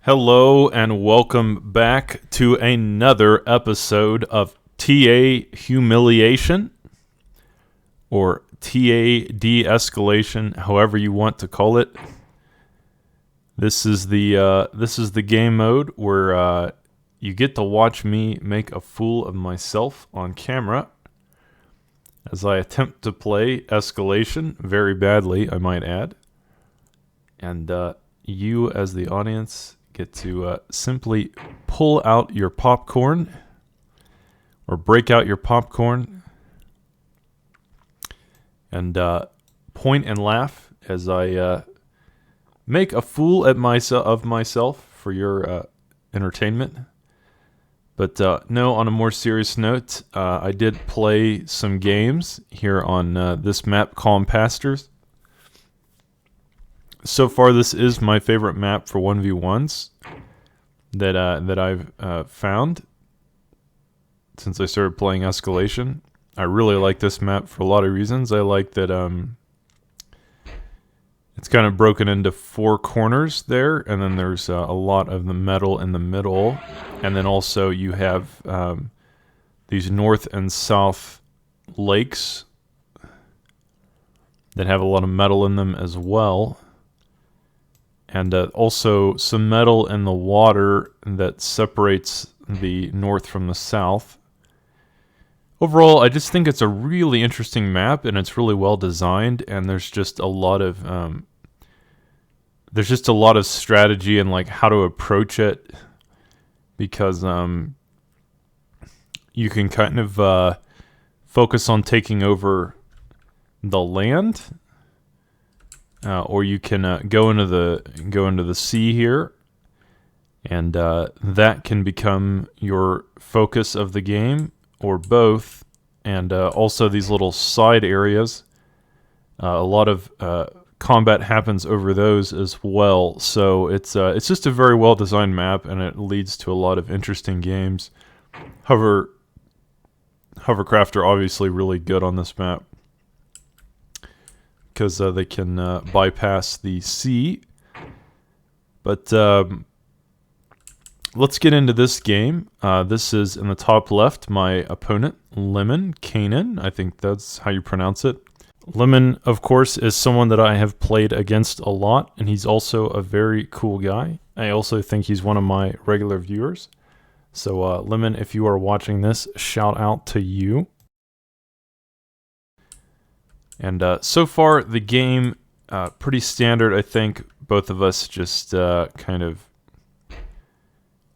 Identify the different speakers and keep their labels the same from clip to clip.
Speaker 1: Hello and welcome back to another episode of TA Humiliation or TA De-escalation, however you want to call it. This is the game mode where you get to watch me make a fool of myself on camera as I attempt to play Escalation very badly, I might add, and you as the audience get to simply pull out your popcorn or break out your popcorn and point and laugh as I make a fool of myself for your entertainment. But no, on a more serious note, I did play some games here on this map, Calm Pastures. So far, this is my favorite map for 1v1s that I've found since I started playing Escalation. I really like this map for a lot of reasons. I like that it's kind of broken into four corners there, and then there's a lot of the metal in the middle, and then also you have these north and south lakes that have a lot of metal in them as well. And also some metal in the water that separates the north from the south. Overall, I just think it's a really interesting map, and it's really well designed. And there's just a lot of strategy and like how to approach it, because you can kind of focus on taking over the land. Or you can go into the sea here, and that can become your focus of the game, or both. And also these little side areas, a lot of combat happens over those as well. So it's just a very well designed map, and it leads to a lot of interesting games. Hovercraft are obviously really good on this map, because they can bypass the sea. But let's get into this game. This is in the top left, my opponent, Lemminkainen. I think that's how you pronounce it. Lemon, of course, is someone that I have played against a lot, and he's also a very cool guy. I also think he's one of my regular viewers. So, Lemon, if you are watching this, shout out to you. And so far, the game, pretty standard, I think. Both of us just kind of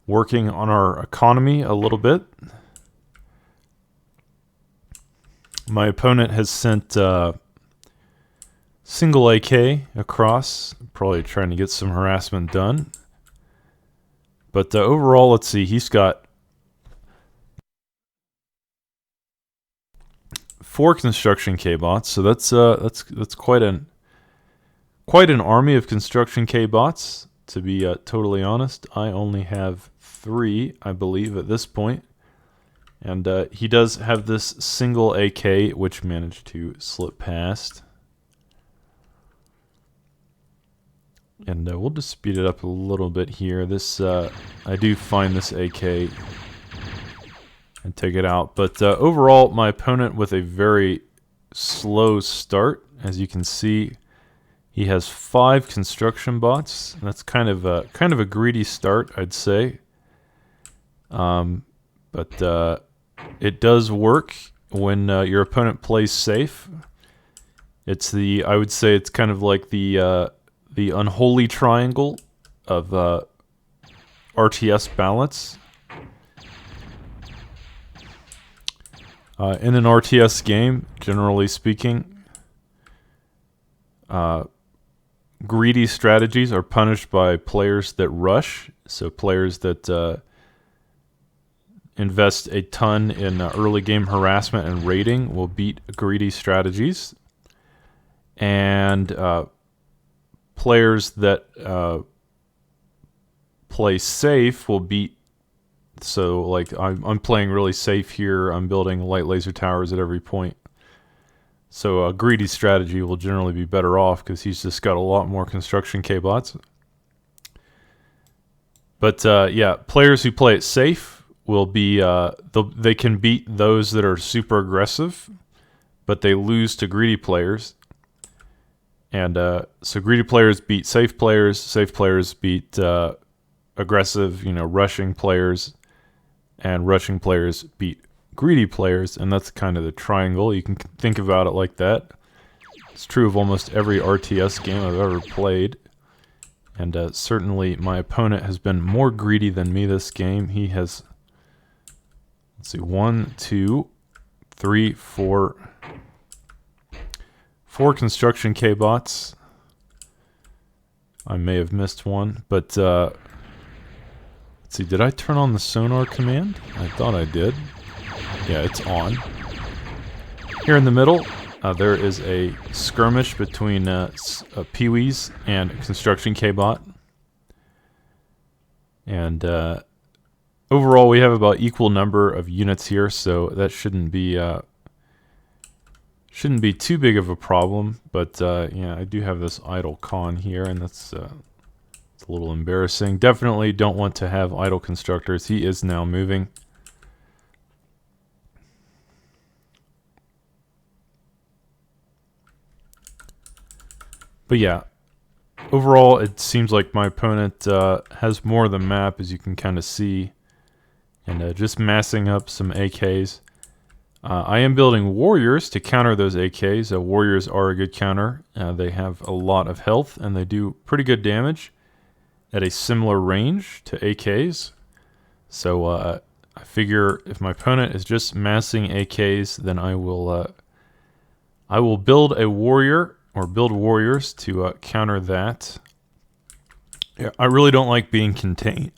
Speaker 1: working on our economy a little bit. My opponent has sent single AK across, probably trying to get some harassment done. But overall, let's see, he's got 4 construction K-bots, so that's quite an army of construction K-bots. To be totally honest, I only have 3, I believe, at this point. And he does have this single AK, which managed to slip past. And we'll just speed it up a little bit here. This I do find this AK and take it out. But overall, my opponent with a very slow start. As you can see, he has 5 construction bots. That's kind of a greedy start, I'd say. But it does work when your opponent plays safe. I would say it's kind of like the unholy triangle of RTS balance. In an RTS game, generally speaking, greedy strategies are punished by players that rush. So players that invest a ton in early game harassment and raiding will beat greedy strategies. And players that play safe will beat. So, like, I'm playing really safe here. I'm building light laser towers at every point. So a greedy strategy will generally be better off because he's just got a lot more construction K-bots. But yeah, players who play it safe will be they can beat those that are super aggressive, but they lose to greedy players. And so greedy players beat safe players beat aggressive, rushing players, and rushing players beat greedy players, and that's kind of the triangle. You can think about it like that. It's true of almost every RTS game I've ever played. And certainly my opponent has been more greedy than me this game. He has, let's see, 1, 2, 3, 4 construction K-bots. I may have missed one, but let's see, did I turn on the sonar command? I thought I did. Yeah, it's on. Here in the middle, there is a skirmish between Pee-wees and Construction K-bot. And overall, we have about equal number of units here, so that shouldn't be too big of a problem. But yeah, I do have this idle con here, and that's it's a little embarrassing. Definitely don't want to have idle constructors. He is now moving. But yeah, overall it seems like my opponent has more of the map, as you can kind of see, and just massing up some AKs. I am building warriors to counter those AKs. Warriors are a good counter. They have a lot of health and they do pretty good damage at a similar range to AKs. So I figure if my opponent is just massing AKs, then I will build a warrior, or build warriors to counter that. Yeah, I really don't like being contained.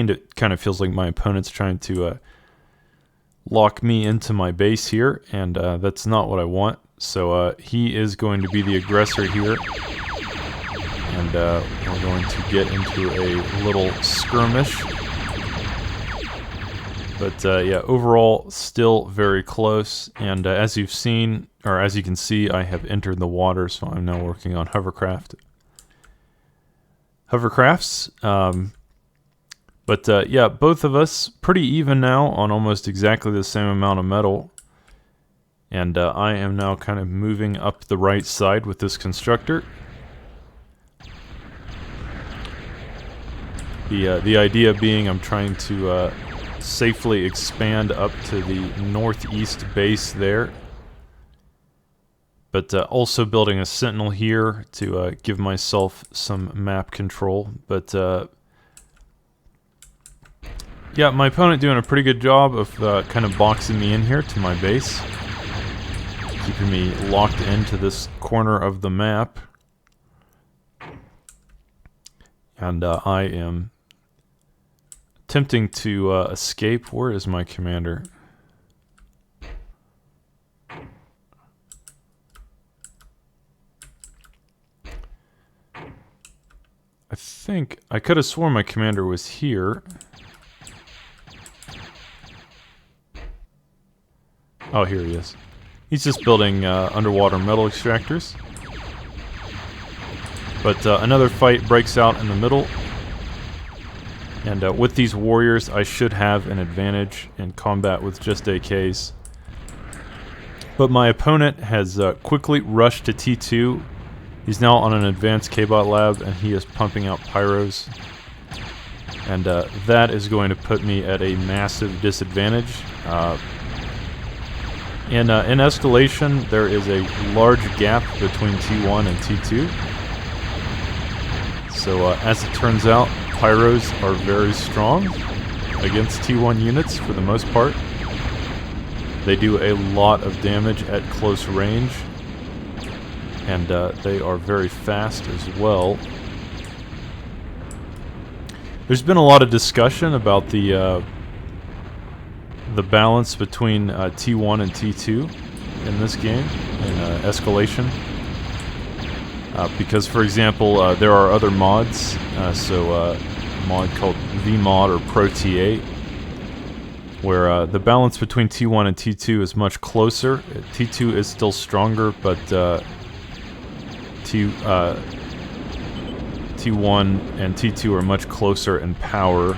Speaker 1: It kind of feels like my opponent's trying to lock me into my base here, and that's not what I want. So he is going to be the aggressor here, and we're going to get into a little skirmish. But yeah, overall, still very close. And as you've seen, or as you can see, I have entered the water, so I'm now working on hovercrafts. But yeah, both of us pretty even now on almost exactly the same amount of metal. And I am now kind of moving up the right side with this constructor. The idea being I'm trying to safely expand up to the northeast base there, but also building a sentinel here to give myself some map control. But yeah, my opponent doing a pretty good job of kind of boxing me in here to my base, keeping me locked into this corner of the map. And I am attempting to escape. Where is my commander? I think I could have sworn my commander was here. Oh, here he is. He's just building underwater metal extractors. But another fight breaks out in the middle. And with these warriors, I should have an advantage in combat with just AKs. But my opponent has quickly rushed to T2. He's now on an advanced K-bot lab, and he is pumping out pyros. And that is going to put me at a massive disadvantage. In escalation, there is a large gap between T1 and T2. So as it turns out, pyros are very strong against T1 units for the most part. They do a lot of damage at close range, and they are very fast as well. There's been a lot of discussion about the balance between T1 and T2 in this game, in escalation. Because, for example, there are other mods, a mod called VMod or ProT8, where the balance between T1 and T2 is much closer. T2 is still stronger, but T1 T1 and T2 are much closer in power,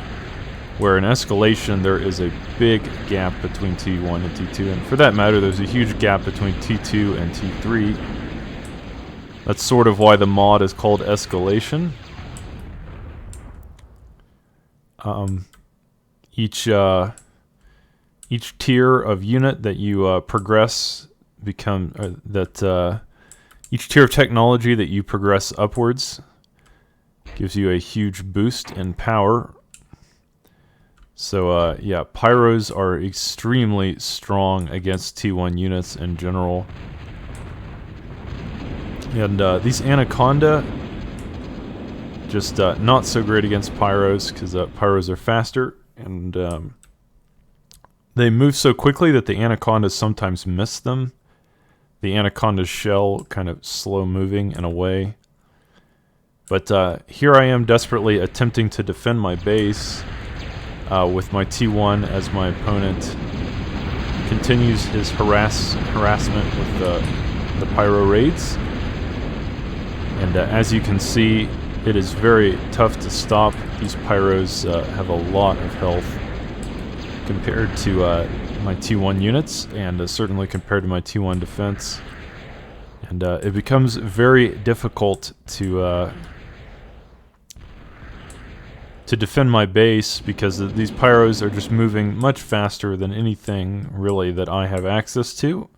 Speaker 1: where in Escalation there is a big gap between T1 and T2, and for that matter there's a huge gap between T2 and T3. That's sort of why the mod is called Escalation. Each tier of unit that you progress each tier of technology that you progress upwards gives you a huge boost in power. So yeah, pyros are extremely strong against T1 units in general. And these Anaconda, just not so great against pyros, because pyros are faster, and they move so quickly that the Anacondas sometimes miss them. The Anaconda's shell kind of slow moving in a way. But here I am desperately attempting to defend my base with my T1 as my opponent continues his harassment with the pyro raids. And as you can see, it is very tough to stop. These pyros have a lot of health compared to my T1 units, and certainly compared to my T1 defense. And it becomes very difficult to defend my base, because these pyros are just moving much faster than anything really that I have access to,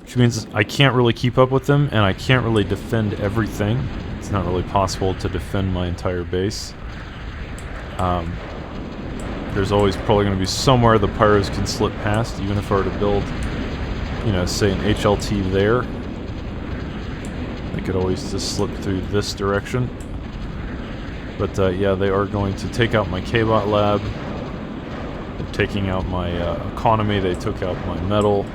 Speaker 1: which means I can't really keep up with them, and I can't really defend everything. It's not really possible to defend my entire base. There's always probably going to be somewhere the pyros can slip past, even if I were to build, you know, say an HLT there. They could always just slip through this direction. But yeah, they are going to take out my K-Bot lab. They're taking out my economy. They took out my metal.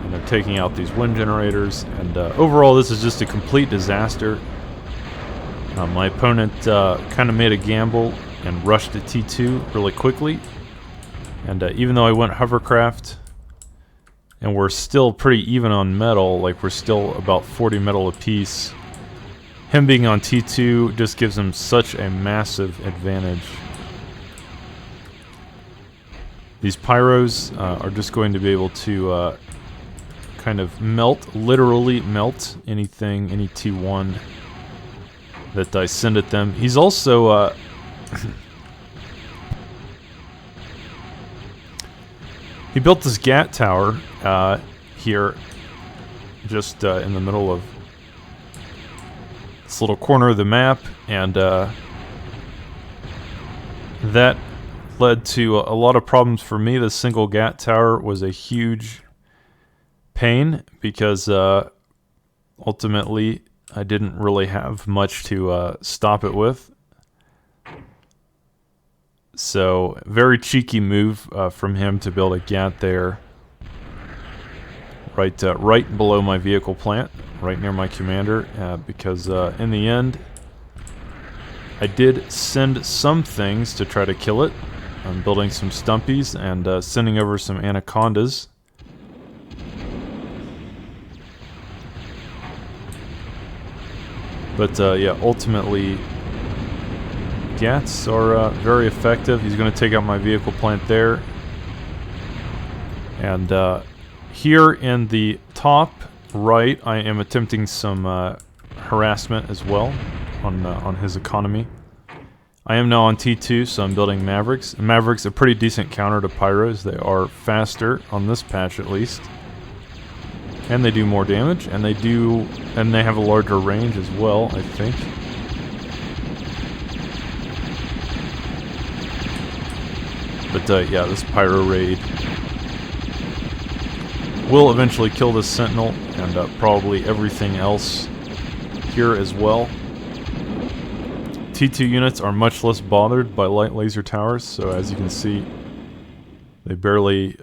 Speaker 1: And they're taking out these wind generators. And overall, this is just a complete disaster. My opponent kind of made a gamble and rushed to T2 really quickly. And even though I went hovercraft, and we're still pretty even on metal, like we're still about 40 metal apiece, him being on T2 just gives him such a massive advantage. These pyros are just going to be able to kind of literally melt anything, any T1 that I send at them. He's also he built this GAT tower here, just in the middle of this little corner of the map, and that led to a lot of problems for me. The single GAT tower was a huge pain, because ultimately I didn't really have much to stop it with. So, very cheeky move from him to build a GAT there, right below my vehicle plant, right near my commander, because in the end, I did send some things to try to kill it. I'm building some stumpies and sending over some anacondas. But yeah, ultimately, GATs are very effective. He's going to take out my vehicle plant there. And here in the top right, I am attempting some harassment as well on his economy. I am now on T2, so I'm building Mavericks. Mavericks are a pretty decent counter to Pyros. They are faster, on this patch at least. And they do more damage, and they have a larger range as well, I think. But yeah, this Pyro raid will eventually kill this Sentinel, and probably everything else here as well. T2 units are much less bothered by light laser towers, so as you can see, they barely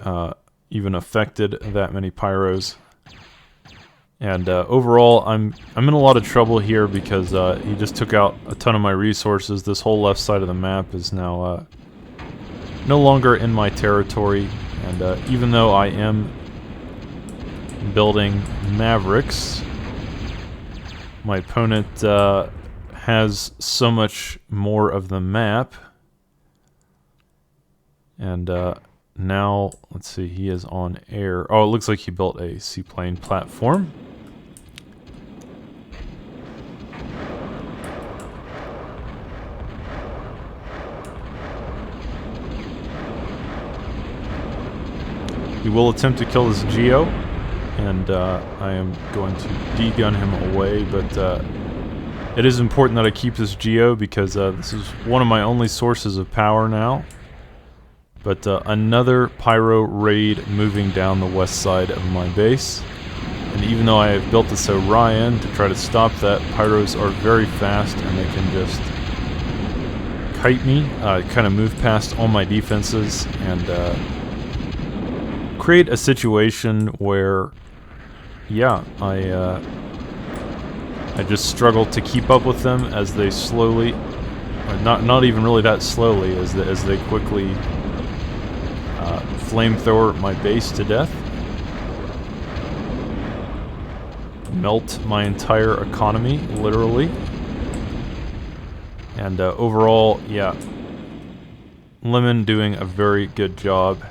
Speaker 1: even affected that many Pyros. And overall, I'm in a lot of trouble here because he just took out a ton of my resources. This whole left side of the map is now no longer in my territory, and even though I am building Mavericks, my opponent has so much more of the map. And now, let's see, he is on air. Oh, it looks like he built a seaplane platform. He will attempt to kill this Geo, and I am going to de-gun him away, but it is important that I keep this Geo because this is one of my only sources of power now. But another Pyro raid moving down the west side of my base. And even though I have built this Orion to try to stop that, Pyros are very fast and they can just kite me, kind of move past all my defenses, and create a situation where, yeah, I just struggle to keep up with them as they slowly, or not even really that slowly, as they quickly flamethrower my base to death, melt my entire economy, literally, and overall, yeah, Lemon doing a very good job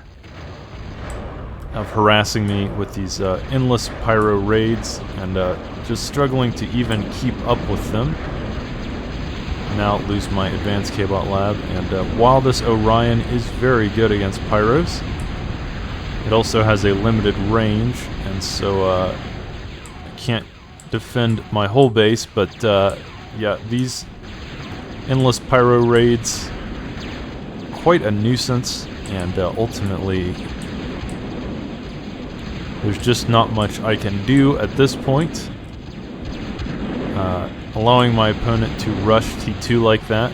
Speaker 1: of harassing me with these endless Pyro raids, and just struggling to even keep up with them. Now lose my advanced K-Bot lab, and while this Orion is very good against Pyros, it also has a limited range, and so I can't defend my whole base, but yeah, these endless Pyro raids, quite a nuisance, and ultimately there's just not much I can do at this point. Allowing my opponent to rush T2 like that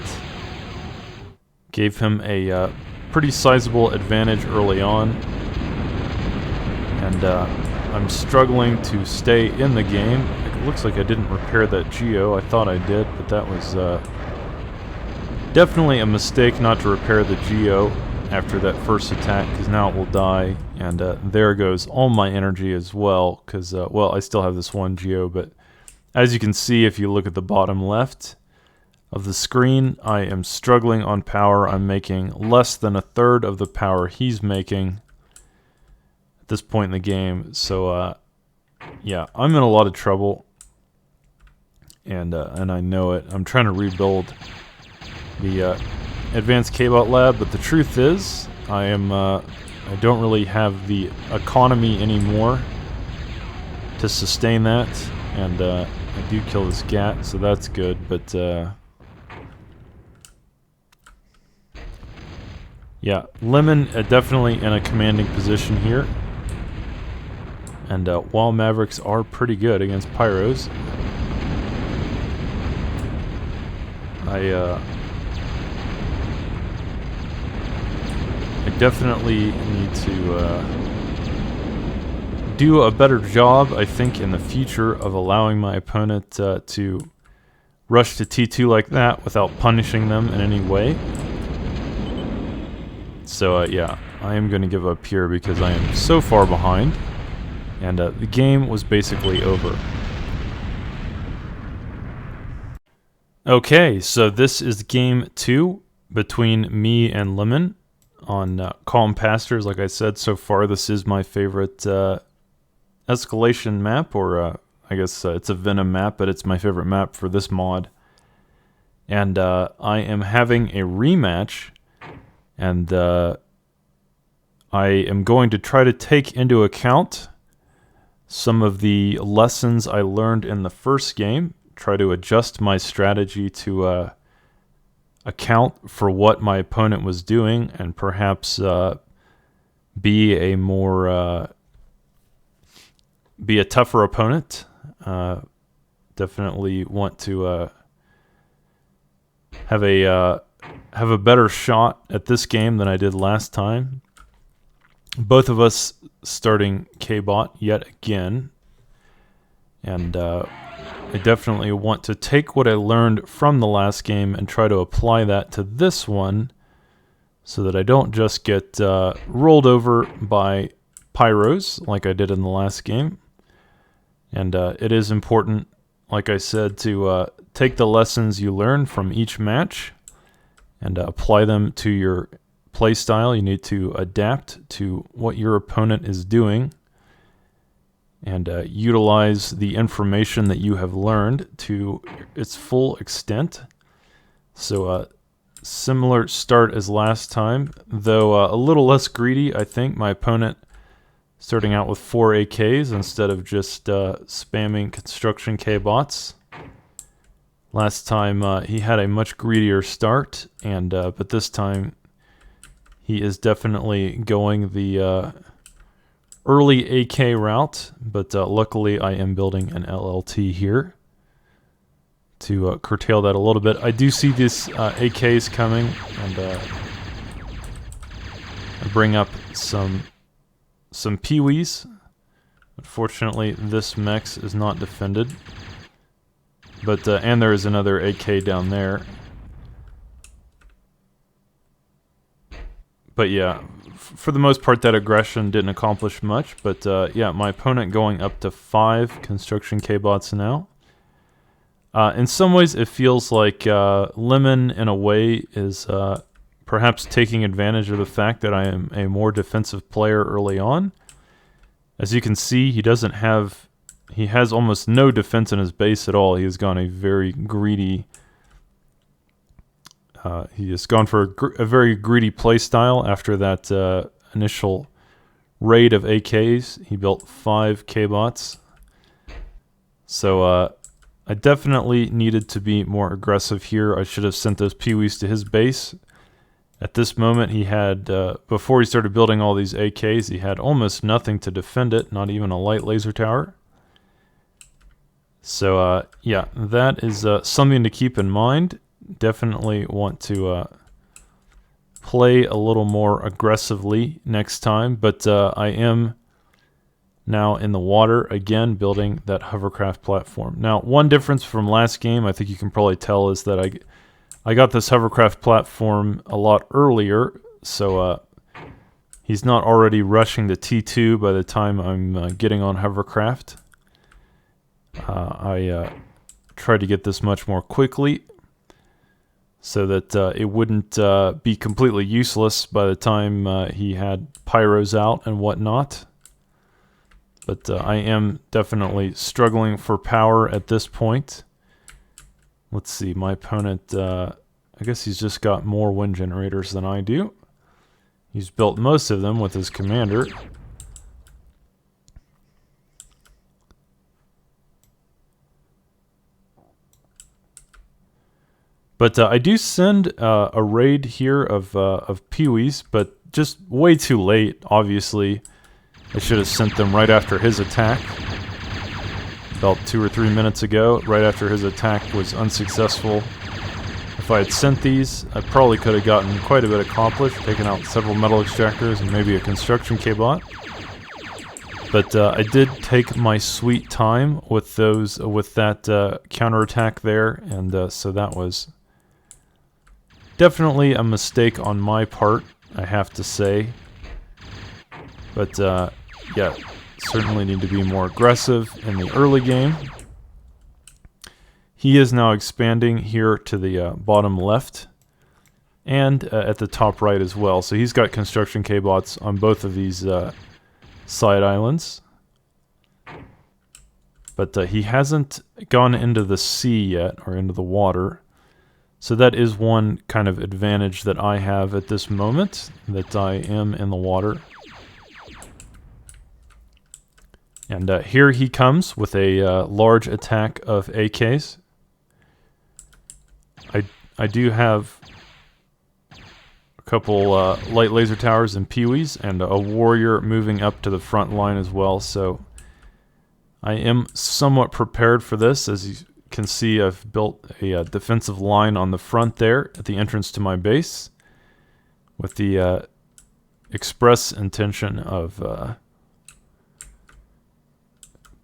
Speaker 1: gave him a pretty sizable advantage early on, and I'm struggling to stay in the game. It looks like I didn't repair that Geo. I thought I did, but that was definitely a mistake not to repair the Geo after that first attack, because now it will die, and there goes all my energy as well, because, well, I still have this one Geo, but as you can see, if you look at the bottom left of the screen, I am struggling on power. I'm making less than a third of the power he's making at this point in the game. So, yeah, I'm in a lot of trouble, and I know it. I'm trying to rebuild the advanced K-Bot lab, but the truth is, I don't really have the economy anymore to sustain that, and I do kill this Gat, so that's good, but yeah, Lemon definitely in a commanding position here, and while Mavericks are pretty good against Pyros, I definitely need to do a better job, I think, in the future of allowing my opponent to rush to T2 like that without punishing them in any way. So yeah, I am going to give up here because I am so far behind, and the game was basically over. Okay, so this is game 2 between me and Lemon on Calm Pastures. Like I said, so far this is my favorite escalation map, or I guess it's a Venom map, but it's my favorite map for this mod. And I am having a rematch, and I am going to try to take into account some of the lessons I learned in the first game, try to adjust my strategy to account for what my opponent was doing, and perhaps be a tougher opponent. Definitely want to have a better shot at this game than I did last time. Both of us starting K-Bot yet again, and I definitely want to take what I learned from the last game and try to apply that to this one, so that I don't just get rolled over by Pyros like I did in the last game. And it is important, like I said, to take the lessons you learn from each match and apply them to your play style. You need to adapt to what your opponent is doing and utilize the information that you have learned to its full extent. So similar start as last time, though a little less greedy. I think my opponent starting out with 4 AKs instead of just spamming construction K-bots. Last time he had a much greedier start, and but this time he is definitely going the early AK route, but luckily I am building an LLT here to curtail that a little bit. I do see these AKs coming, and I bring up some peewees. Unfortunately, this mechs is not defended, but and there is another AK down there. But yeah, for the most part, that aggression didn't accomplish much. But yeah, my opponent going up to 5 construction K-bots now. In some ways, it feels like Lemon, in a way, is perhaps taking advantage of the fact that I am a more defensive player early on. As you can see, he has almost no defense in his base at all. He has gone a very greedy... he has gone for a very greedy play style after that initial raid of AKs. He built 5 K-bots. So I definitely needed to be more aggressive here. I should have sent those peewees to his base. At this moment, he had, before he started building all these AKs, he had almost nothing to defend it, not even a light laser tower. So yeah, that is something to keep in mind. Definitely want to play a little more aggressively next time, but I am now in the water again building that hovercraft platform. Now, one difference from last game, I think you can probably tell, is that I got this hovercraft platform a lot earlier, so he's not already rushing the T2 by the time I'm getting on hovercraft. I tried to get this much more quickly so that it wouldn't be completely useless by the time he had pyros out and whatnot. But I am definitely struggling for power at this point. Let's see, my opponent, I guess he's just got more wind generators than I do. He's built most of them with his commander. But I do send a raid here of peewees, but just way too late, obviously. I should have sent them right after his attack. About 2 or 3 minutes ago, right after his attack was unsuccessful. If I had sent these, I probably could have gotten quite a bit accomplished, taken out several metal extractors and maybe a construction K-bot. But I did take my sweet time with that counterattack there, and so that was definitely a mistake on my part, I have to say. But yeah, certainly need to be more aggressive in the early game. He is now expanding here to the bottom left and at the top right as well. So he's got construction K-bots on both of these side islands. But he hasn't gone into the sea yet, or into the water. So that is one kind of advantage that I have at this moment, that I am in the water. And here he comes with a large attack of AKs. I do have a couple light laser towers and peewees, and a warrior moving up to the front line as well. So I am somewhat prepared for this. As you can see, I've built a defensive line on the front there at the entrance to my base, with the express intention of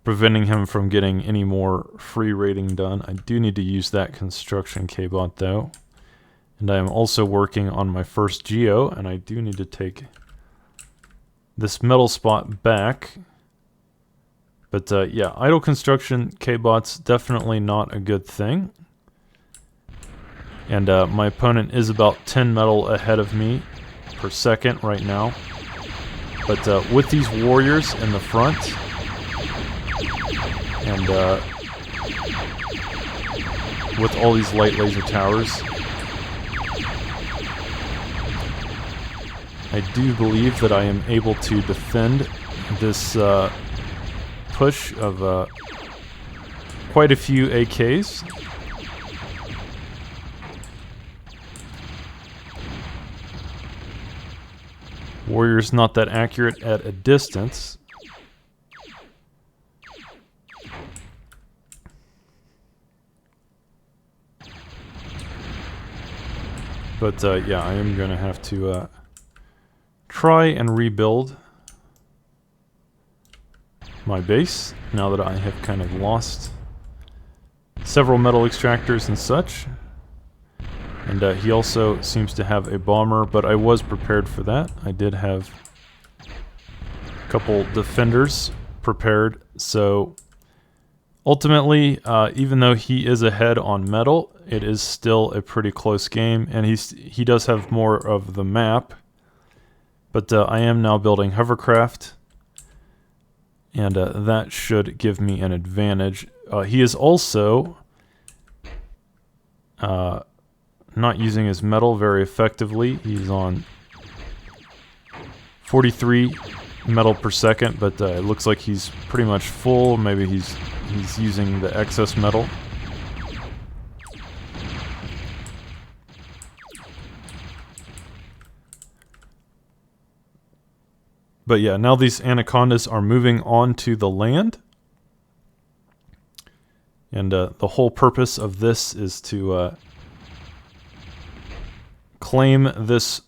Speaker 1: preventing him from getting any more free raiding done. I do need to use that construction K-bot though. And I am also working on my first geo, and I do need to take this metal spot back. But yeah, idle construction K-bots, definitely not a good thing. And my opponent is about 10 metal ahead of me per second right now. But with these warriors in the front, and with all these light laser towers, I do believe that I am able to defend this push of quite a few AKs. Warrior's not that accurate at a distance. But yeah, I am going to have to try and rebuild my base now that I have kind of lost several metal extractors and such. And he also seems to have a bomber, but I was prepared for that. I did have a couple defenders prepared, so ultimately, even though he is ahead on metal, it is still a pretty close game, and he does have more of the map. But I am now building hovercraft, and that should give me an advantage. He is also not using his metal very effectively. He's on 43 metal per second, but it looks like he's pretty much full. Maybe he's using the excess metal. But yeah, now these anacondas are moving on to the land. And the whole purpose of this is to claim this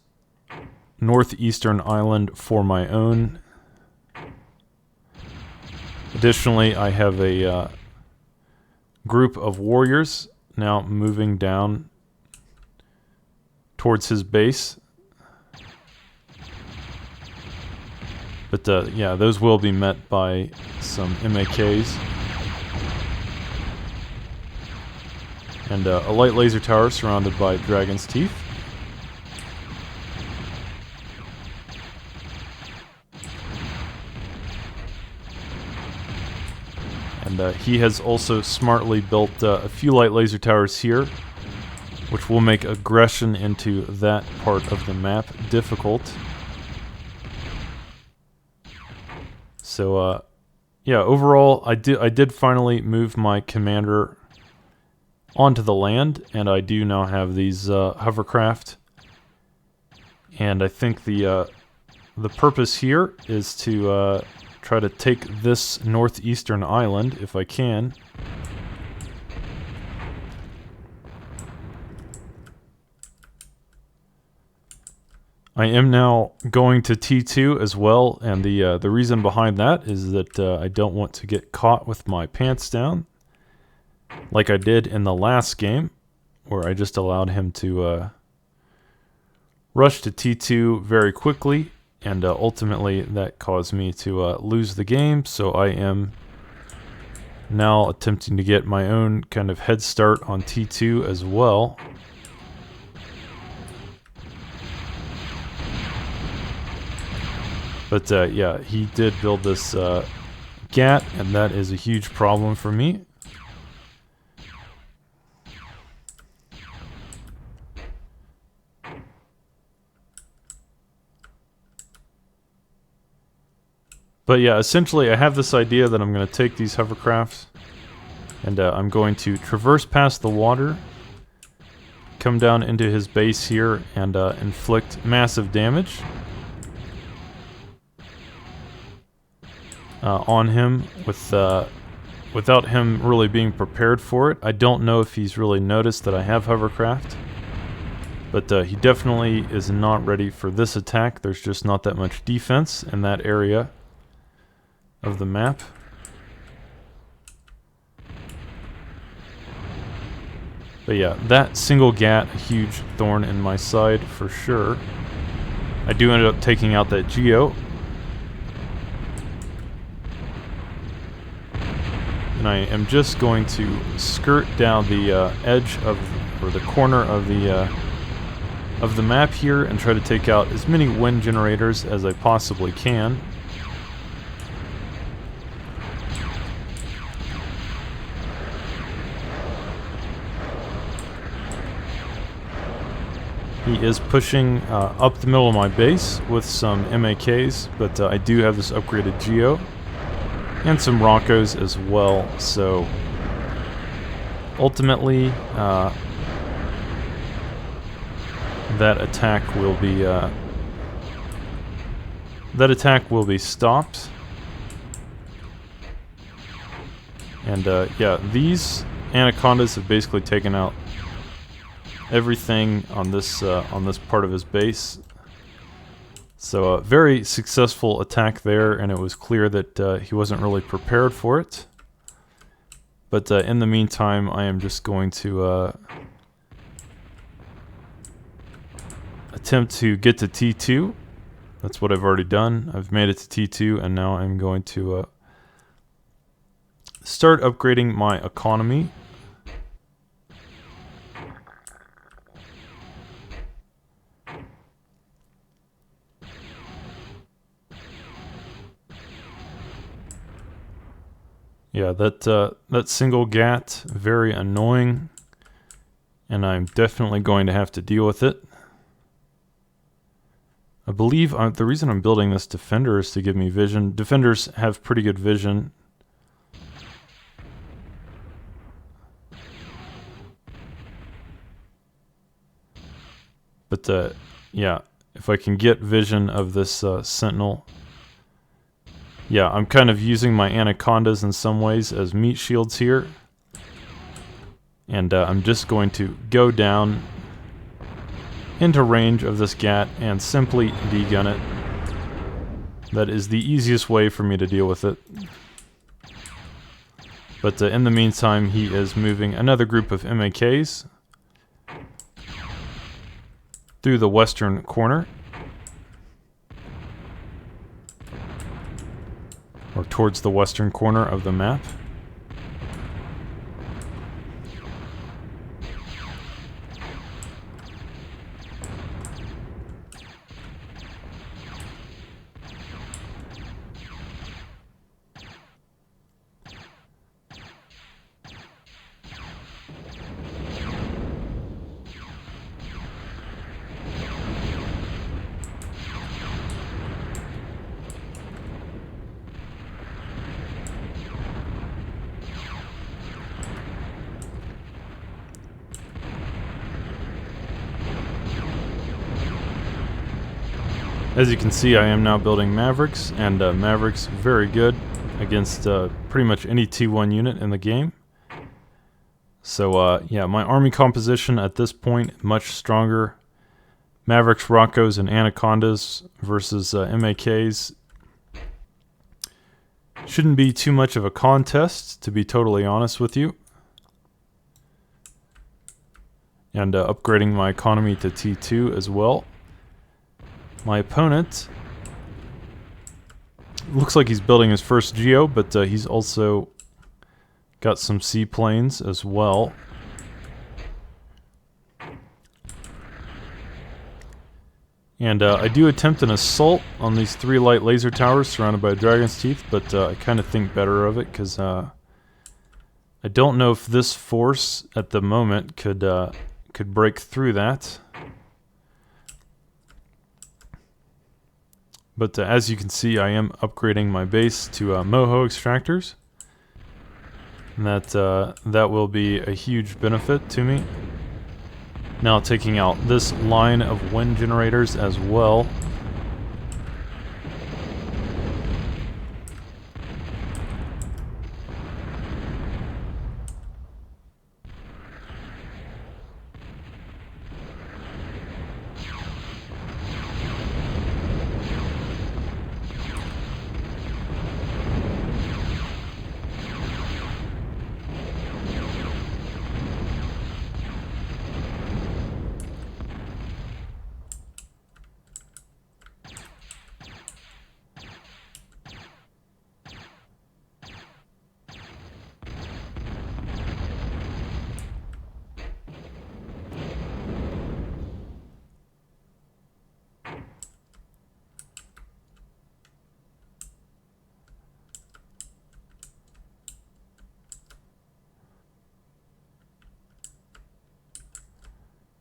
Speaker 1: northeastern island for my own. Additionally, I have a group of warriors now moving down towards his base. But yeah, those will be met by some MAKs. And a light laser tower surrounded by dragon's teeth. And he has also smartly built a few light laser towers here, which will make aggression into that part of the map difficult. So, yeah, overall, I did finally move my commander onto the land, and I do now have these hovercraft. And I think the purpose here is to try to take this northeastern island, if I can. I am now going to T2 as well, and the reason behind that is that I don't want to get caught with my pants down, like I did in the last game, where I just allowed him to rush to T2 very quickly, and ultimately that caused me to lose the game. So I am now attempting to get my own kind of head start on T2 as well. But yeah, he did build this GAT, and that is a huge problem for me. But yeah, essentially I have this idea that I'm going to take these hovercrafts, and I'm going to traverse past the water, come down into his base here, and inflict massive damage on him without him really being prepared for it. I don't know if he's really noticed that I have hovercraft, but he definitely is not ready for this attack. There's just not that much defense in that area of the map. But yeah, that single GAT, a huge thorn in my side for sure. I do end up taking out that Geo. And I am just going to skirt down the edge of or the corner of the map here and try to take out as many wind generators as I possibly can. He is pushing up the middle of my base with some MAKs, but I do have this upgraded Geo and some Rockos as well, so ultimately that attack will be stopped. And yeah, these Anacondas have basically taken out everything on this part of his base. So a very successful attack there, and it was clear that he wasn't really prepared for it. But in the meantime, I am just going to attempt to get to T2. That's what I've already done. I've made it to T2, and now I'm going to start upgrading my economy. Yeah, that single GAT, very annoying, and I'm definitely going to have to deal with it. I believe the reason I'm building this defender is to give me vision. Defenders have pretty good vision. But yeah, if I can get vision of this sentinel. Yeah, I'm kind of using my Anacondas in some ways as meat shields here. And I'm just going to go down into range of this GAT and simply degun it. That is the easiest way for me to deal with it. But in the meantime, he is moving another group of MAKs through the western corner. Or towards the western corner of the map. As you can see, I am now building Mavericks, and Mavericks very good against pretty much any T1 unit in the game. So yeah, my army composition at this point much stronger. Mavericks, Rockos, and Anacondas versus MAKs. Shouldn't be too much of a contest, to be totally honest with you. And upgrading my economy to T2 as well. My opponent looks like he's building his first Geo, but he's also got some seaplanes as well. And I do attempt an assault on these 3 light laser towers surrounded by Dragon's Teeth, but I kind of think better of it because I don't know if this force at the moment could break through that. But as you can see, I am upgrading my base to Moho extractors. And that will be a huge benefit to me. Now taking out this line of wind generators as well.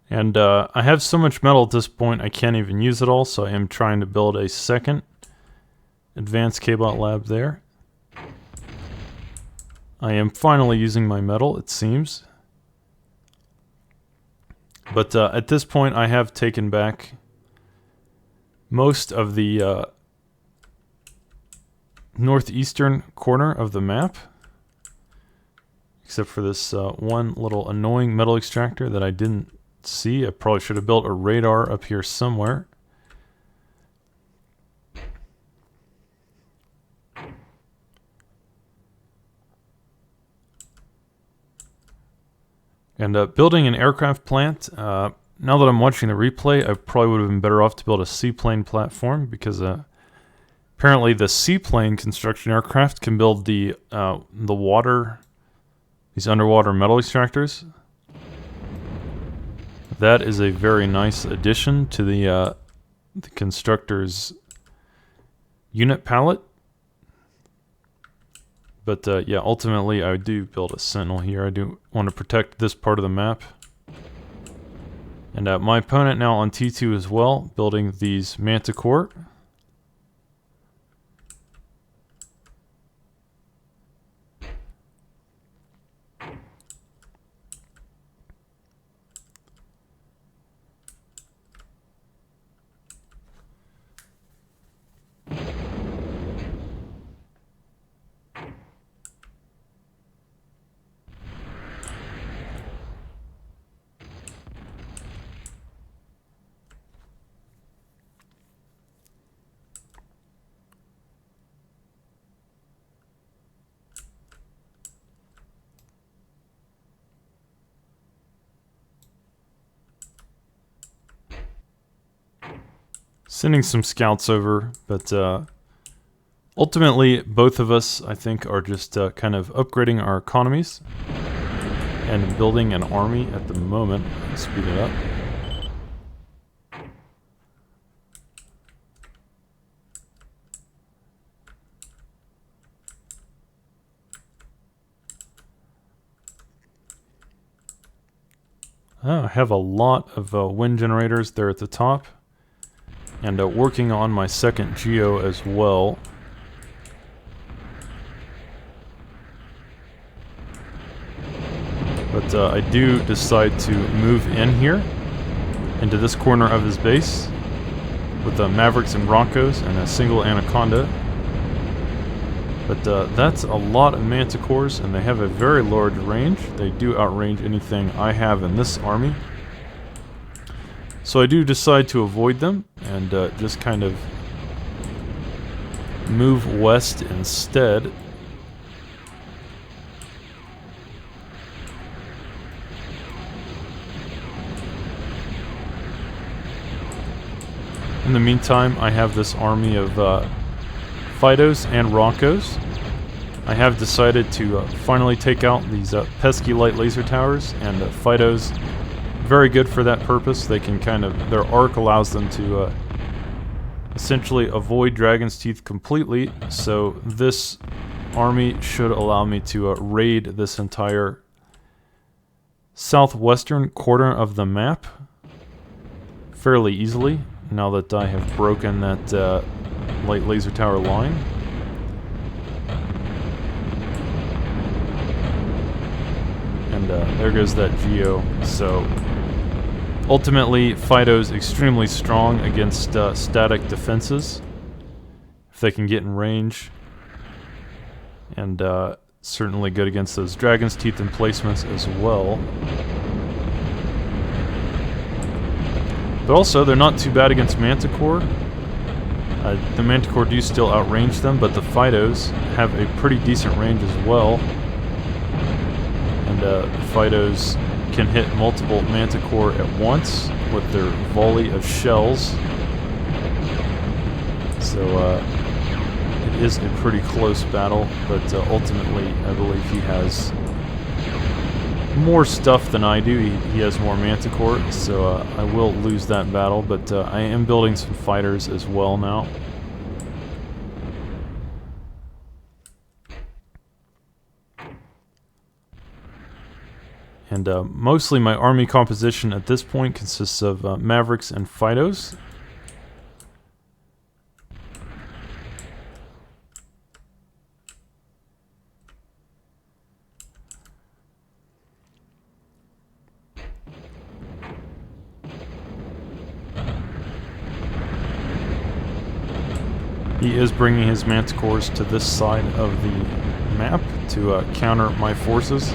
Speaker 1: And I have so much metal at this point I can't even use it all, so I am trying to build a second advanced K-Bot lab there. I am finally using my metal, it seems. But at this point I have taken back most of the northeastern corner of the map. Except for this one little annoying metal extractor that I didn't see. I probably should have built a radar up here somewhere. And building an aircraft plant, now that I'm watching the replay, I probably would have been better off to build a seaplane platform, because apparently the seaplane construction aircraft can build the water, these underwater metal extractors. That is a very nice addition to the constructor's unit palette. But yeah, ultimately I do build a sentinel here. I do want to protect this part of the map. And my opponent now on T2 as well, building these manticore. Sending some scouts over, but ultimately both of us, I think, are just kind of upgrading our economies and building an army at the moment. Speed it up. I have a lot of wind generators there at the top. And working on my second geo as well. But I do decide to move in here into this corner of his base with the Mavericks and Broncos and a single Anaconda. But that's a lot of manticores, and they have a very large range. They do outrange anything I have in this army. So I do decide to avoid them and just kind of move west instead. In the meantime, I have this army of Fidos and Roncos. I have decided to finally take out these pesky light laser towers, and Fidos, very good for that purpose. They can kind of, their arc allows them to essentially avoid Dragon's Teeth completely, so this army should allow me to raid this entire southwestern corner of the map fairly easily, now that I have broken that light laser tower line. And there goes that geo. So ultimately, Fido's extremely strong against static defenses if they can get in range, and certainly good against those Dragon's Teeth emplacements as well. But also, they're not too bad against Manticore. The Manticore do still outrange them, but the Fidos have a pretty decent range as well. And the Fidos can hit multiple Manticore at once with their volley of shells. So it is a pretty close battle, but ultimately I believe he has more stuff than I do. He has more Manticore, so I will lose that battle, but I am building some fighters as well now. And mostly my army composition at this point consists of Mavericks and Fidos. He is bringing his Manticores to this side of the map to counter my forces.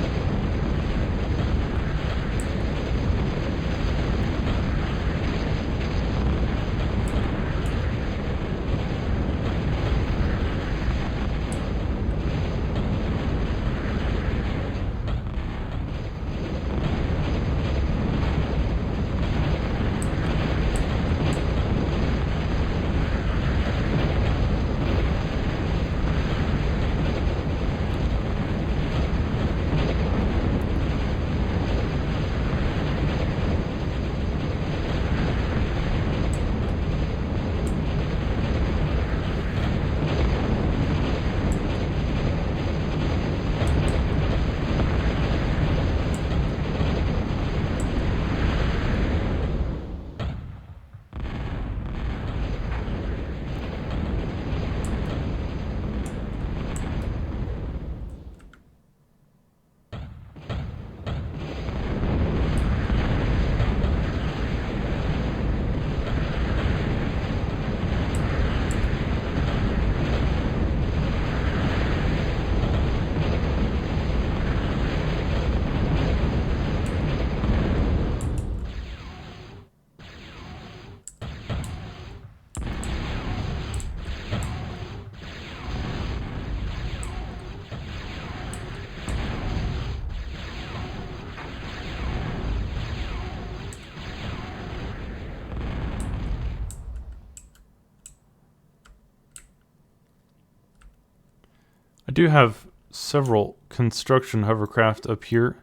Speaker 1: I do have several construction hovercraft up here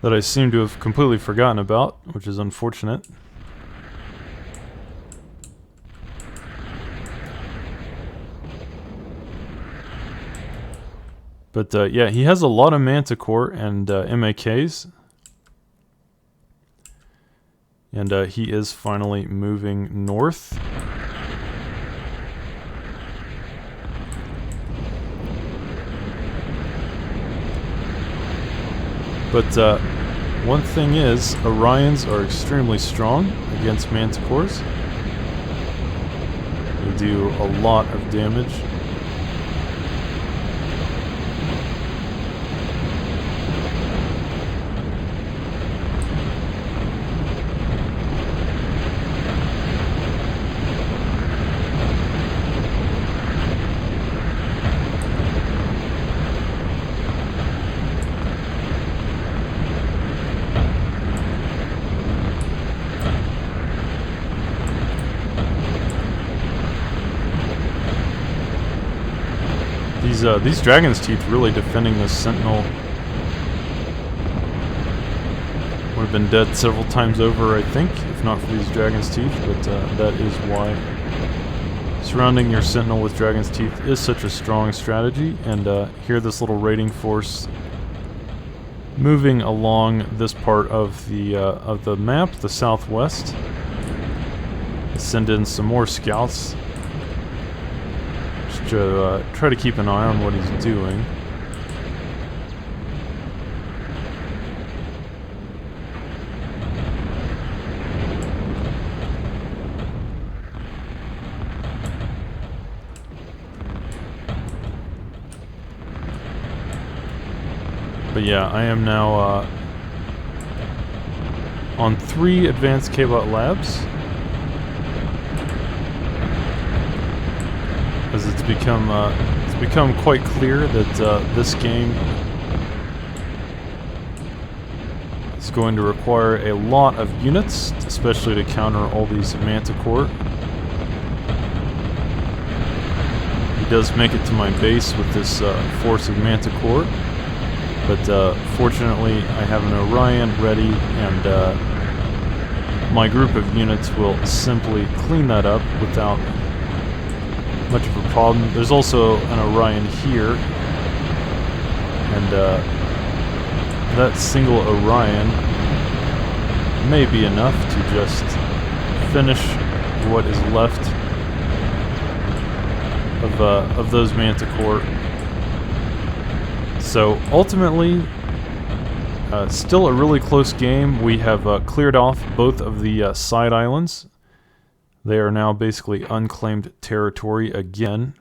Speaker 1: that I seem to have completely forgotten about, which is unfortunate. But yeah, he has a lot of Manticore and MAKs. And he is finally moving north. But one thing is, Orions are extremely strong against Manticores. They do a lot of damage. These Dragon's Teeth really defending this Sentinel. Would have been dead several times over, I think, if not for these Dragon's Teeth, but that is why surrounding your Sentinel with Dragon's Teeth is such a strong strategy. And here this little raiding force moving along this part of the map, the southwest. Send in some more scouts. To try to keep an eye on what he's doing. But yeah, I am now on 3 advanced K-Bot labs. As it's become quite clear that this game is going to require a lot of units, especially to counter all these Manticore. He does make it to my base with this force of Manticore, but fortunately I have an Orion ready, and my group of units will simply clean that up without much of a problem. There's also an Orion here, and that single Orion may be enough to just finish what is left of those Manticore. So ultimately, still a really close game. We have cleared off both of the side islands. They are now basically unclaimed territory again.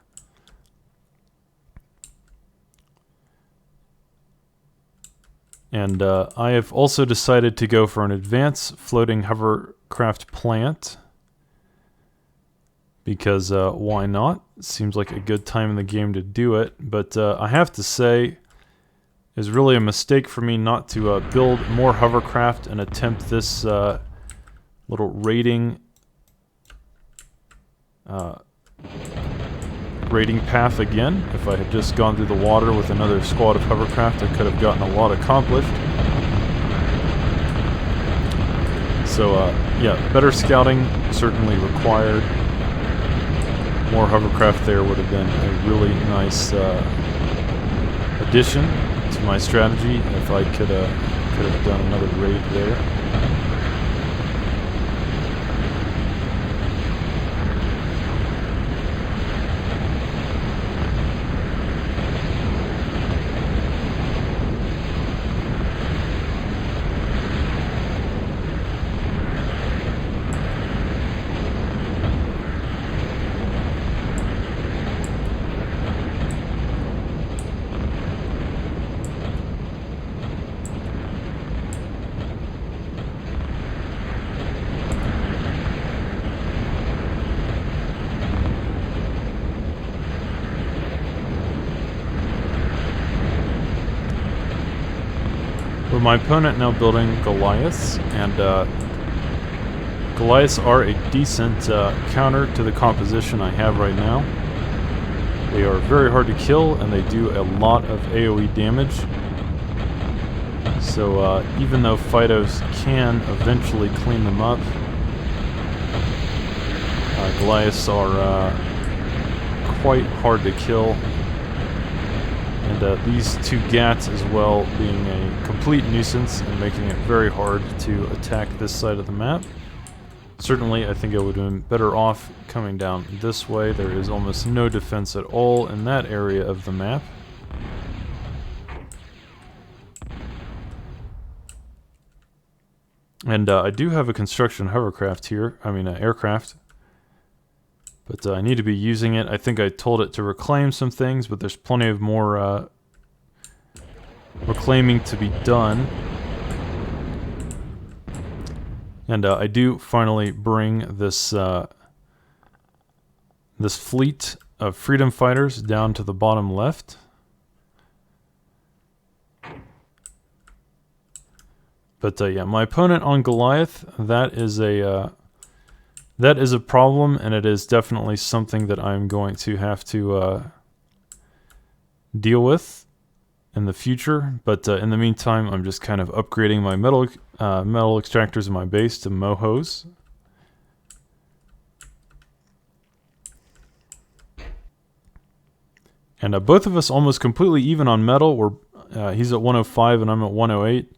Speaker 1: And I have also decided to go for an advanced floating hovercraft plant. Because why not? Seems like a good time in the game to do it. But I have to say, it's really a mistake for me not to build more hovercraft and attempt this little raiding path again. If I had just gone through the water with another squad of hovercraft, I could have gotten a lot accomplished. So yeah, better scouting certainly required. More hovercraft there would have been a really nice addition to my strategy if I could have done another raid there. With my opponent now building Goliaths, and Goliaths are a decent counter to the composition I have right now. They are very hard to kill, and they do a lot of AoE damage. So even though Fidos can eventually clean them up, Goliaths are quite hard to kill. And these two Gats as well being a complete nuisance and making it very hard to attack this side of the map. Certainly, I think I would have been better off coming down this way. There is almost no defense at all in that area of the map. And I do have a construction hovercraft here, aircraft. But I need to be using it. I think I told it to reclaim some things, but there's plenty of more reclaiming to be done. And I do finally bring this this fleet of freedom fighters down to the bottom left. But yeah, my opponent on Goliath, that is a problem, and it is definitely something that I'm going to have to deal with in the future. But in the meantime, I'm just kind of upgrading my metal extractors in my base to mohos. And both of us almost completely even on metal. He's at 105 and I'm at 108.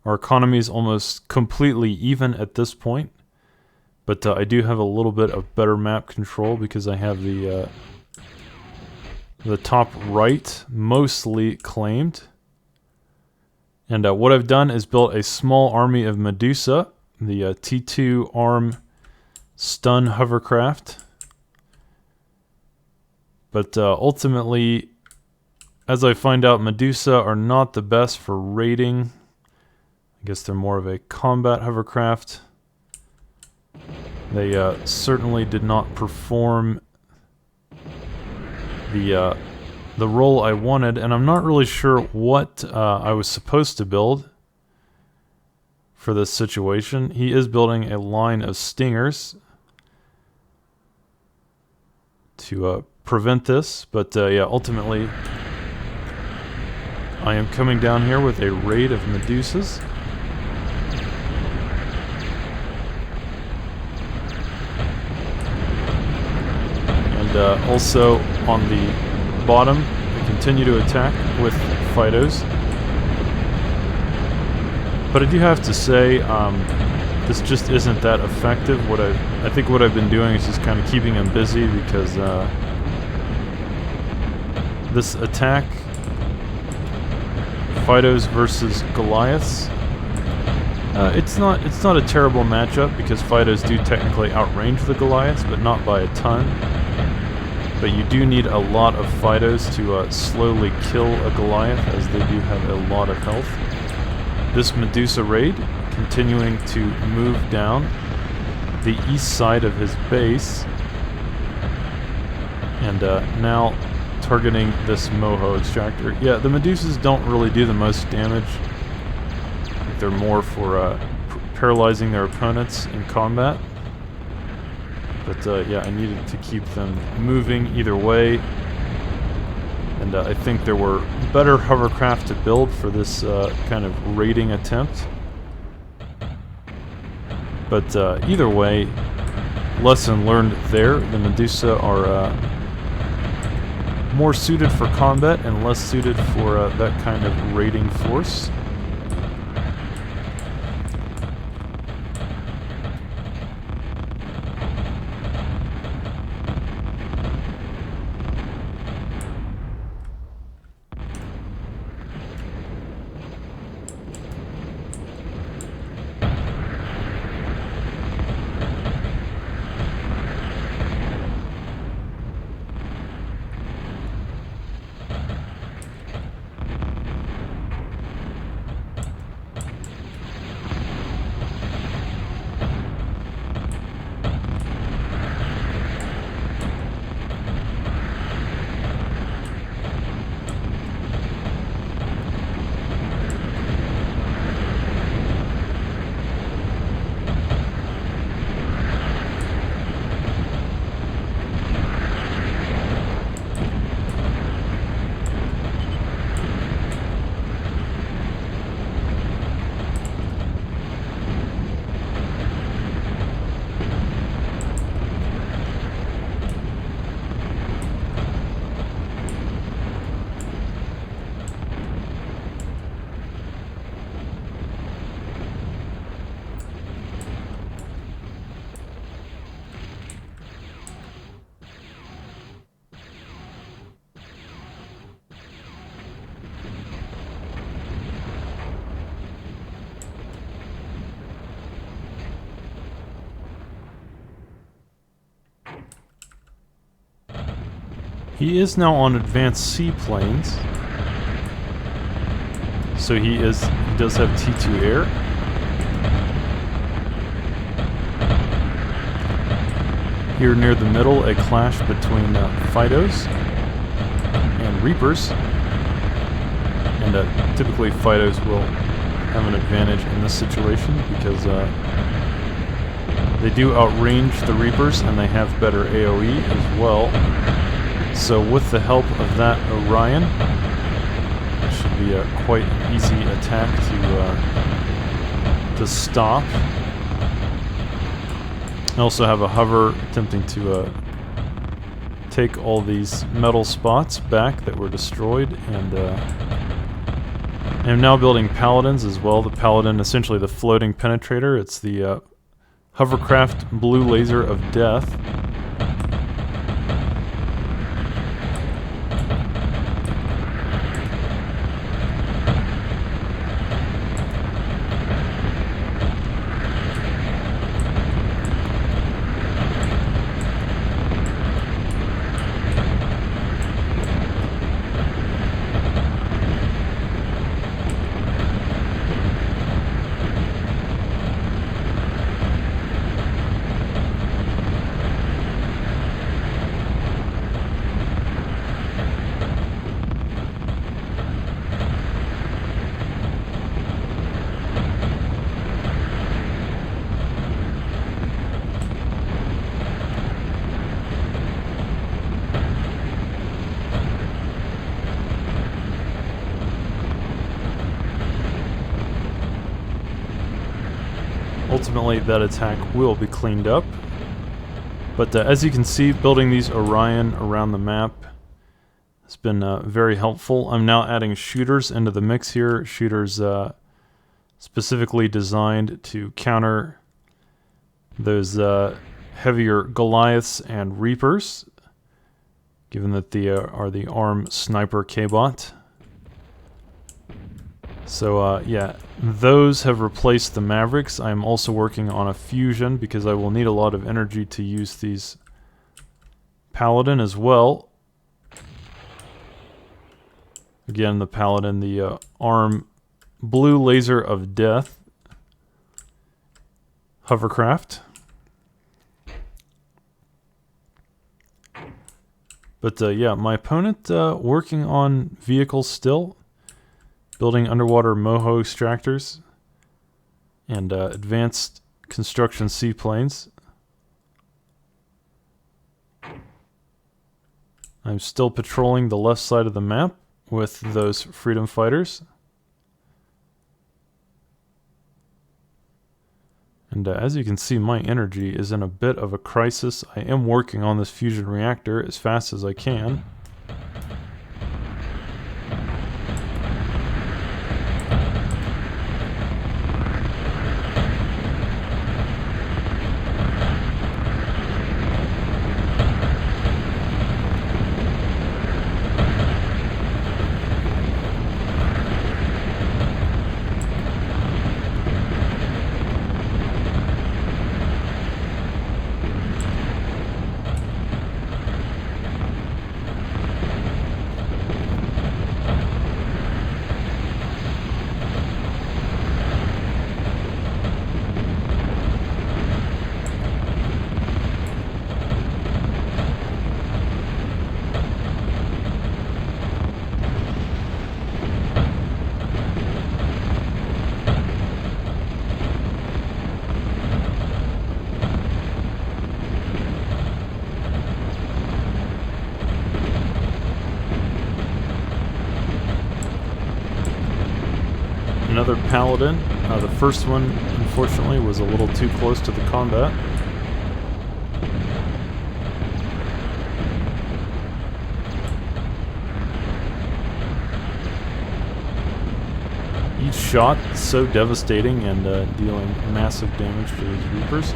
Speaker 1: Our economy is almost completely even at this point. But I do have a little bit of better map control because I have the top right mostly claimed. And what I've done is built a small army of Medusa, the T2 arm stun hovercraft. But ultimately, as I find out, Medusa are not the best for raiding. I guess they're more of a combat hovercraft. They certainly did not perform the role I wanted, and I'm not really sure what I was supposed to build for this situation. He is building a line of stingers to prevent this, but yeah, ultimately I am coming down here with a raid of Medusas. Also on the bottom, we continue to attack with Fidos. But I do have to say, this just isn't that effective. I think what I've been doing is just kind of keeping him busy because this attack, Fidos versus Goliaths, it's not a terrible matchup because Fidos do technically outrange the Goliaths, but not by a ton. But you do need a lot of Fidos to slowly kill a Goliath, as they do have a lot of health. This Medusa raid, continuing to move down the east side of his base, and now targeting this Moho extractor. Yeah, the Medusas don't really do the most damage. They're more for paralyzing their opponents in combat. But yeah, I needed to keep them moving either way. And I think there were better hovercraft to build for this kind of raiding attempt. But either way, lesson learned there. The Medusa are more suited for combat and less suited for that kind of raiding force. He is now on advanced seaplanes, so he does have T2 air. Here near the middle, a clash between Fidos and Reapers, and typically Fidos will have an advantage in this situation because they do outrange the Reapers and they have better AoE as well. So with the help of that Orion, it should be a quite easy attack to stop. I also have a hover attempting to take all these metal spots back that were destroyed, and I'm now building Paladins as well. The Paladin, essentially the floating penetrator. It's the hovercraft blue laser of death. Ultimately, that attack will be cleaned up. But as you can see, building these Orion around the map has been very helpful. I'm now adding shooters into the mix here. Shooters specifically designed to counter those heavier Goliaths and Reapers, given that they are the ARM Sniper K-Bot. So yeah, those have replaced the Mavericks. I'm also working on a fusion because I will need a lot of energy to use these Paladin as well. Again, the Paladin, the ARM Blue Laser of Death hovercraft. But yeah, my opponent working on vehicles still, building underwater moho extractors and advanced construction seaplanes. I'm still patrolling the left side of the map with those freedom fighters. And as you can see, my energy is in a bit of a crisis. I am working on this fusion reactor as fast as I can. Another Paladin. The first one, unfortunately, was a little too close to the combat. Each shot so devastating and dealing massive damage to these Reapers.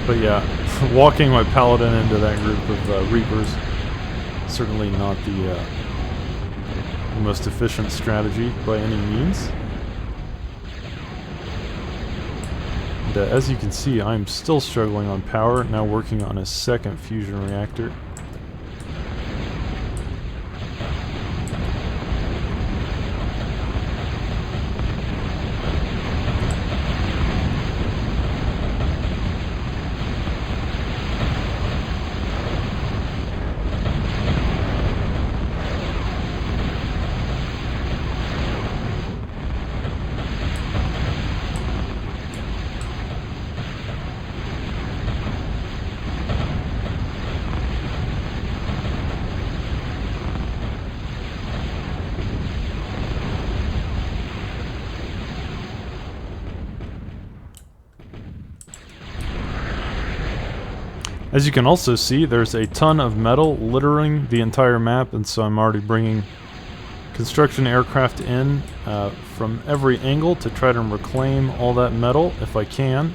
Speaker 1: But yeah, walking my Paladin into that group of Reapers, certainly not the most efficient strategy by any means. And as you can see, I'm still struggling on power, now working on a second fusion reactor. As you can also see, there's a ton of metal littering the entire map, and so I'm already bringing construction aircraft in from every angle to try to reclaim all that metal if I can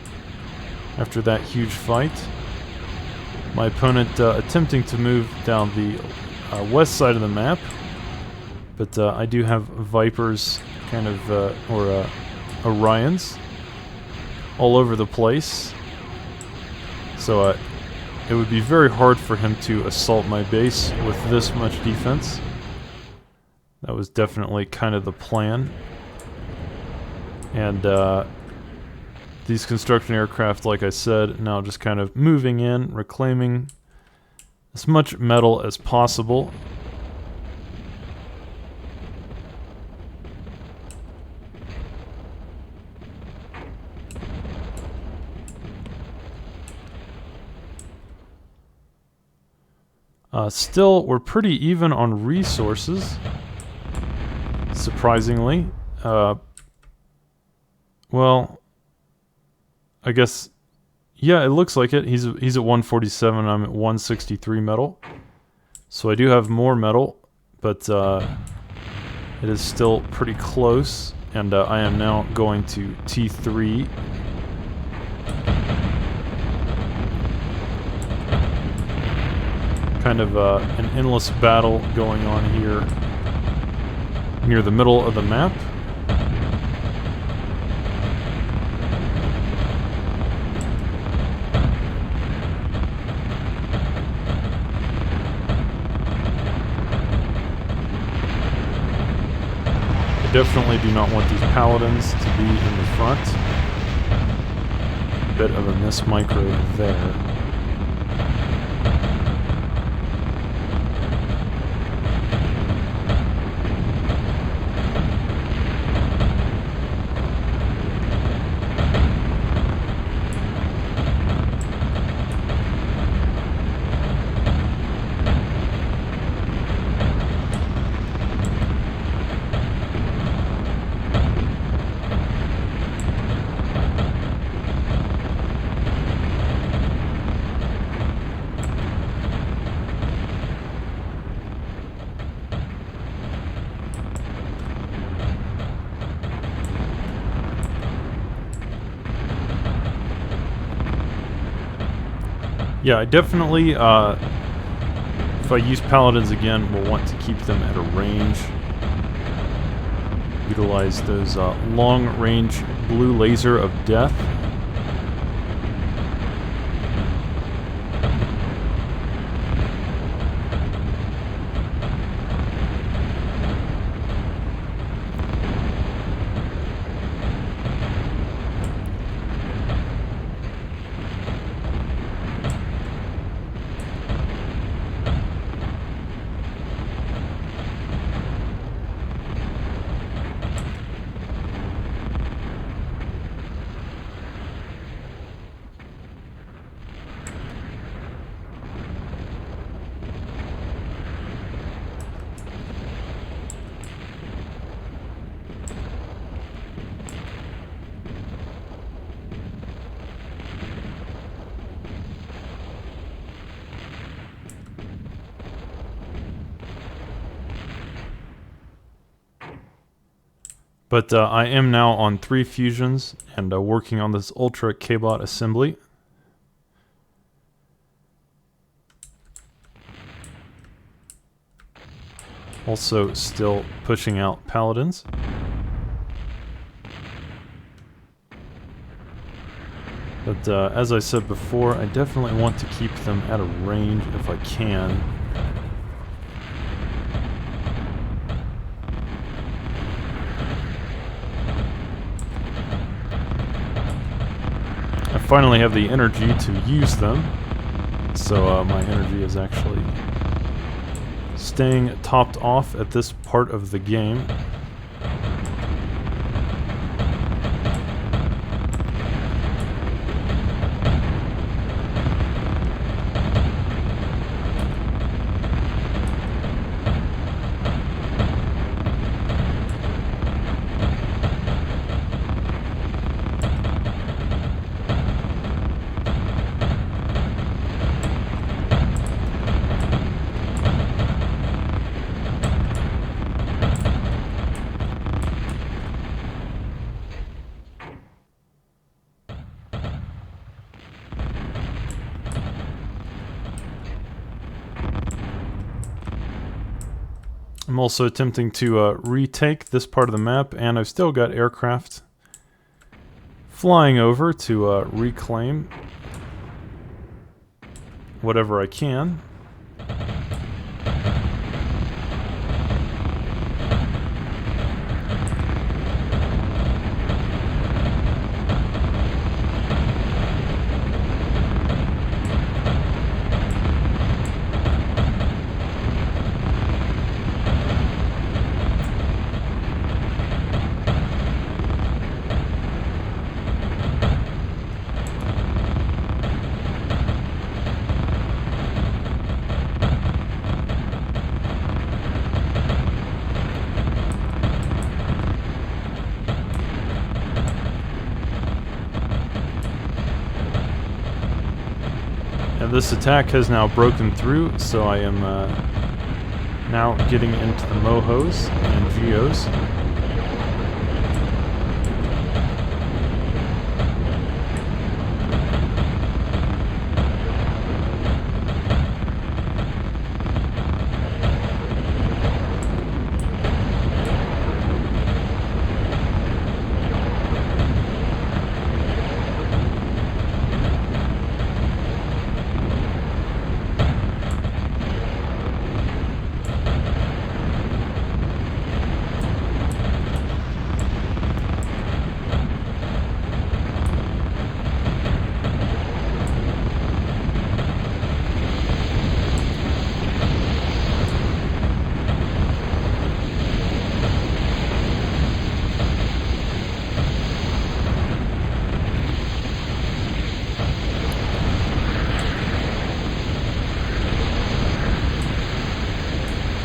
Speaker 1: after that huge fight. My opponent attempting to move down the west side of the map, but I do have Vipers kind of, or Orions all over the place, so it would be very hard for him to assault my base with this much defense. That was definitely kind of the plan. And these construction aircraft, like I said, now just kind of moving in, reclaiming as much metal as possible. Still, we're pretty even on resources, surprisingly. Well, I guess, yeah, it looks like it. He's at 147, I'm at 163 metal. So I do have more metal, but it is still pretty close, and I am now going to T3. Kind of an endless battle going on here near the middle of the map. I definitely do not want these paladins to be in the front. A bit of a miss micro there. Yeah, I definitely, if I use paladins again, will want to keep them at a range. Utilize those long-range blue laser of death. But I am now on 3 fusions and working on this Ultra K-Bot assembly. Also still pushing out paladins. But as I said before, I definitely want to keep them at a range if I can. I finally have the energy to use them, so my energy is actually staying topped off at this part of the game. I'm also attempting to retake this part of the map, and I've still got aircraft flying over to reclaim whatever I can. this attack has now broken through, so I am now getting into the Mohos and Geos.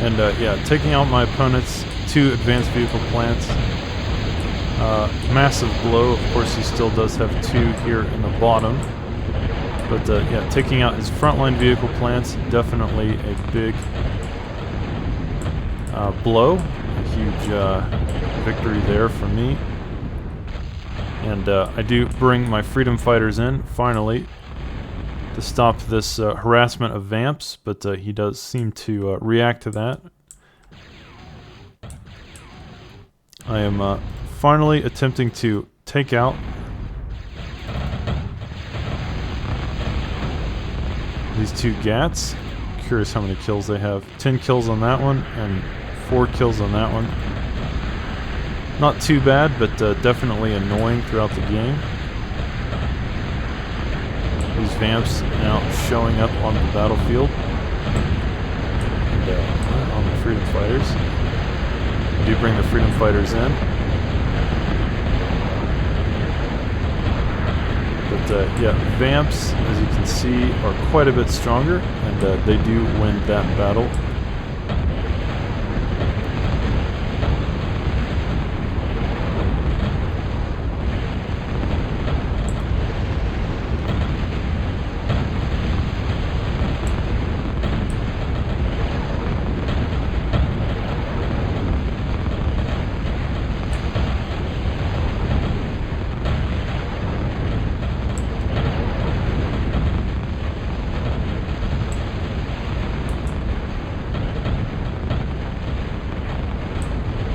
Speaker 1: And yeah, taking out my opponent's 2 advanced vehicle plants. Massive blow. Of course, he still does have 2 here in the bottom. But yeah, taking out his frontline vehicle plants, definitely a big blow. A huge victory there for me. And I do bring my freedom fighters in, finally, to stop this harassment of Vamps, but he does seem to react to that. I am finally attempting to take out these 2 Gats. Curious how many kills they have. 10 kills on that one, and 4 kills on that one. Not too bad, but definitely annoying throughout the game. These Vamps now showing up on the battlefield. And on the Freedom Fighters. I do bring the Freedom Fighters in. But yeah, Vamps, as you can see, are quite a bit stronger, and they do win that battle.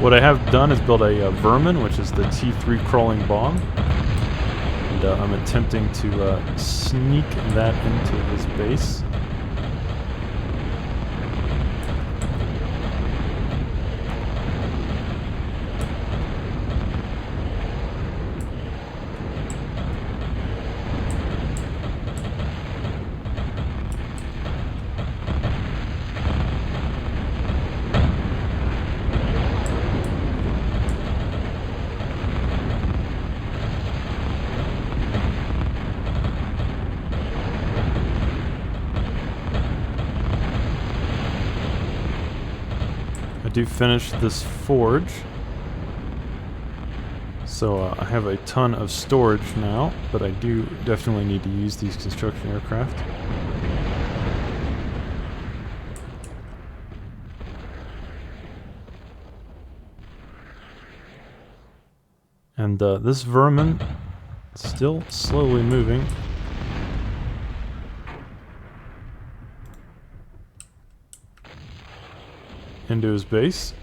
Speaker 1: What I have done is build a Vermin, which is the T3 crawling bomb. And I'm attempting to sneak that into his base. Do finish this forge, so I have a ton of storage now, but I do definitely need to use these construction aircraft. And this Vermin still slowly moving. Into his base.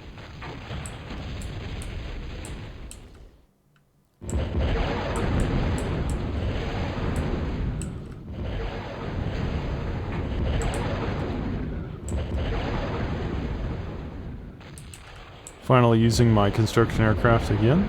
Speaker 1: Finally using my construction aircraft again.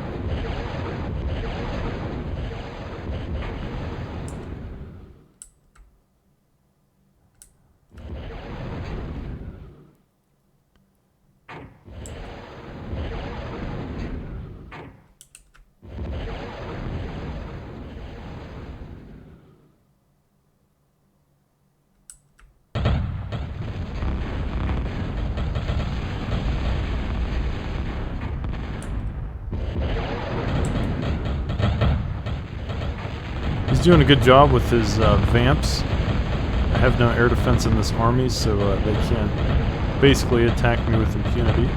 Speaker 1: He's doing a good job with his Vamps. I have no air defense in this army, so they can basically attack me with impunity.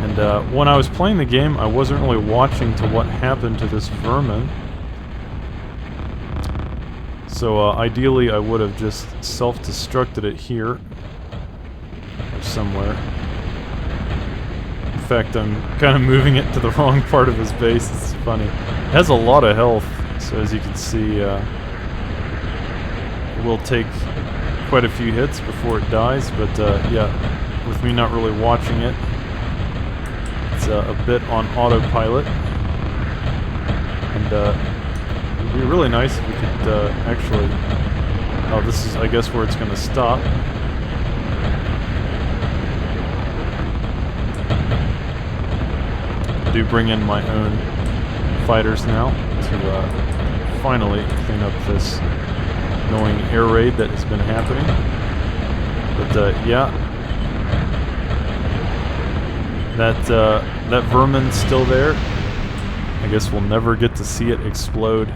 Speaker 1: And when I was playing the game, I wasn't really watching to what happened to this vermin. So ideally I would have just self-destructed it here. Or somewhere. In fact, I'm kind of moving it to the wrong part of his base. It's funny. It has a lot of health, so as you can see, it will take quite a few hits before it dies, but yeah, with me not really watching it, it's a bit on autopilot. And it would be really nice if we could actually... Oh, this is, I guess, where it's going to stop. I do bring in my own fighters now to finally clean up this annoying air raid that has been happening. But yeah, that vermin's still there. I guess we'll never get to see it explode.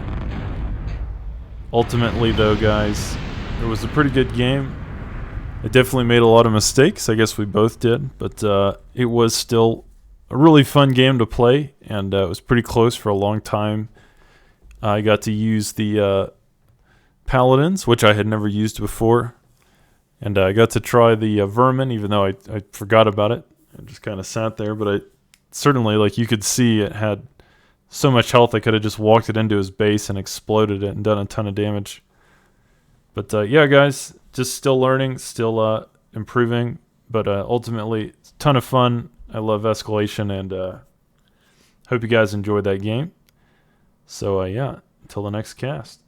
Speaker 1: Ultimately though, guys, it was a pretty good game. It definitely made a lot of mistakes. I guess we both did, but it was still a really fun game to play, and it was pretty close for a long time. I got to use the paladins, which I had never used before, and I got to try the vermin, even though I forgot about it. I just kind of sat there, but I certainly, like, you could see it had so much health I could have just walked it into his base and exploded it and done a ton of damage. But yeah, guys, just still learning, still improving, but ultimately, it's a ton of fun. I love Escalation, and hope you guys enjoyed that game. So yeah, until the next cast.